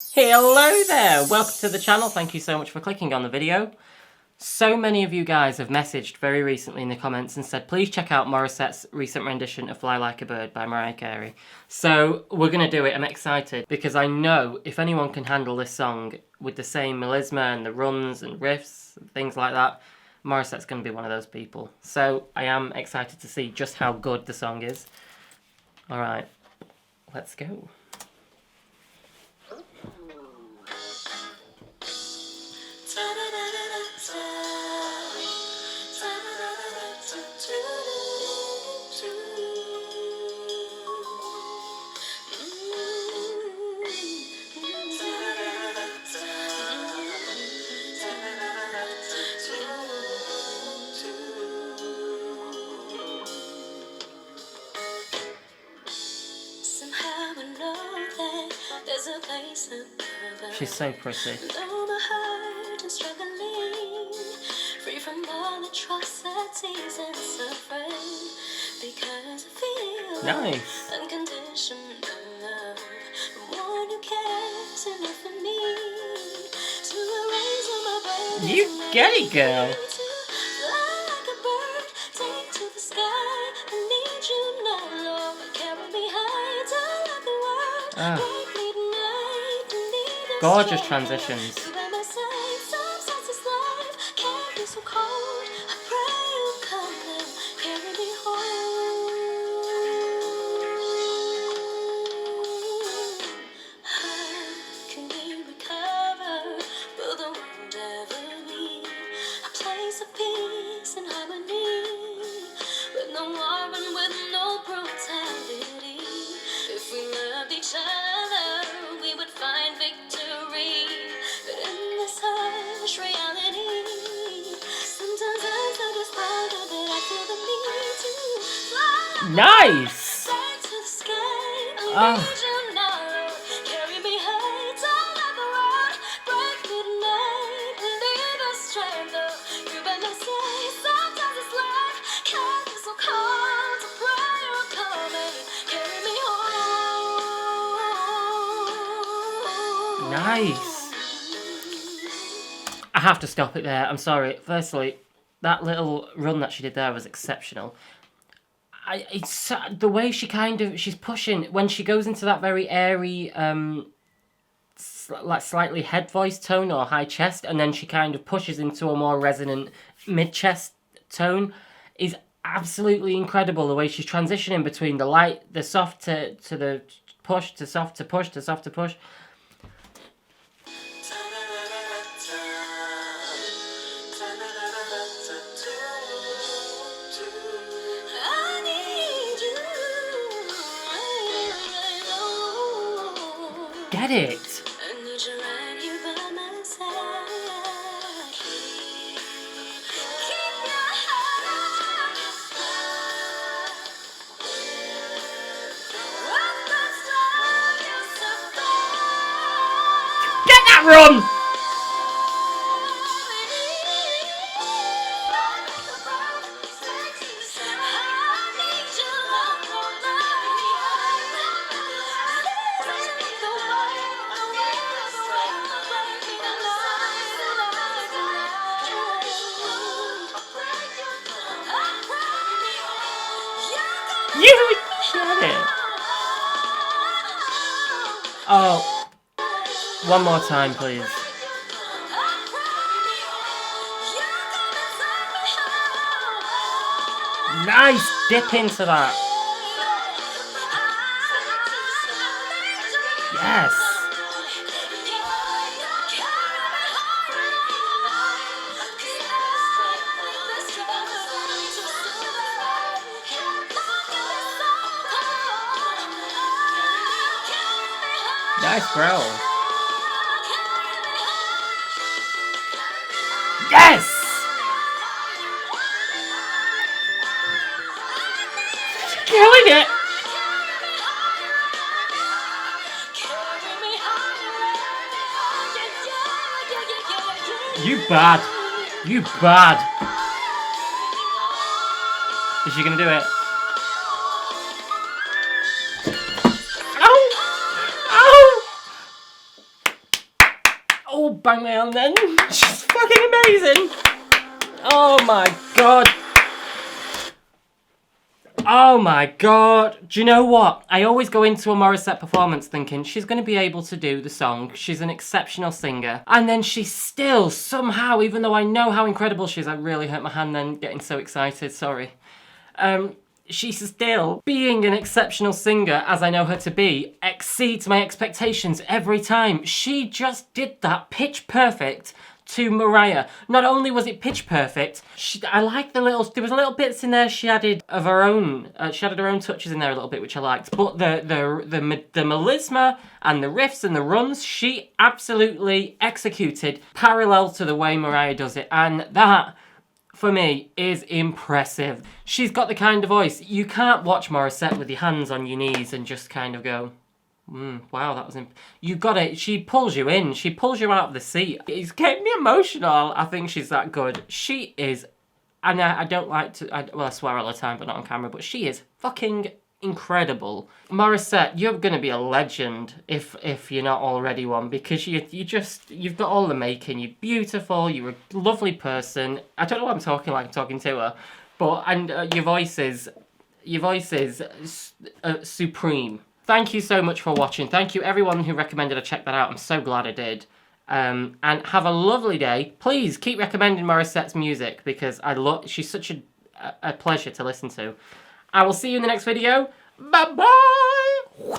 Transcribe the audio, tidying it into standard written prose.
Hello there, welcome to the channel. Thank you so much for clicking on the video. So many of you guys have messaged very recently in the comments and said please check out Morissette's recent rendition of Fly Like a Bird by Mariah Carey. So we're going to do it. I'm excited because I know if anyone can handle this song with the same melisma and the runs and riffs and things like that, Morissette's going to be one of those people. So I am excited to see just how good the song is. Alright, let's go. She's so pretty. Free from all atrocities and suffering, because I feel nice. Unconditional love from one who cares enough for me to erase all my burdens. You get it, girl. Fly like a bird, take to the sky. I need you now, Lord. Carry me high, tell like the world. Gorgeous transitions. Nice! Oh. Nice! I have to stop it there, I'm sorry. Firstly, that little run that she did there was exceptional. It's the way she's pushing when she goes into that very airy, like slightly head voice tone or high chest, and then she kind of pushes into a more resonant mid chest tone, is absolutely incredible. The way she's transitioning between the light, the soft to the push to soft to push to soft to push. Get it! Get that run! You get it! Oh, one more time, please. Nice dip into that. Yes. Nice growl. Yes! Killing it! You bad. You bad. Is she gonna do it? Oh, bang my hand then. She's fucking amazing. Oh my god. Oh my god. Do you know what? I always go into a Morissette performance thinking she's going to be able to do the song. She's an exceptional singer. And then she still, somehow, even though I know how incredible she is, I really hurt my hand then getting so excited, sorry. She's still, being an exceptional singer, as I know her to be, exceeds my expectations every time. She just did that pitch perfect to Mariah. Not only was it pitch perfect, I like there was little bits in there she added of her own. She added her own touches in there a little bit, which I liked. But the melisma and the riffs and the runs, she absolutely executed parallel to the way Mariah does it. And that, for me, is impressive. She's got the kind of voice, you can't watch Morissette with your hands on your knees and just kind of go, wow, that was... You got it. She pulls you in. She pulls you out of the seat. It's getting me emotional. I think she's that good. She is... And I don't like to... Well, I swear all the time, but not on camera. But she is fucking incredible. Morissette, you're going to be a legend if you're not already one. Because you've got all the making. You're beautiful. You're a lovely person. I don't know what I'm talking like. I'm talking to her. But... And your voice is supreme. Thank you so much for watching. Thank you everyone who recommended I check that out. I'm so glad I did. And have a lovely day. Please keep recommending Morissette's music because she's such a pleasure to listen to. I will see you in the next video. Bye-bye!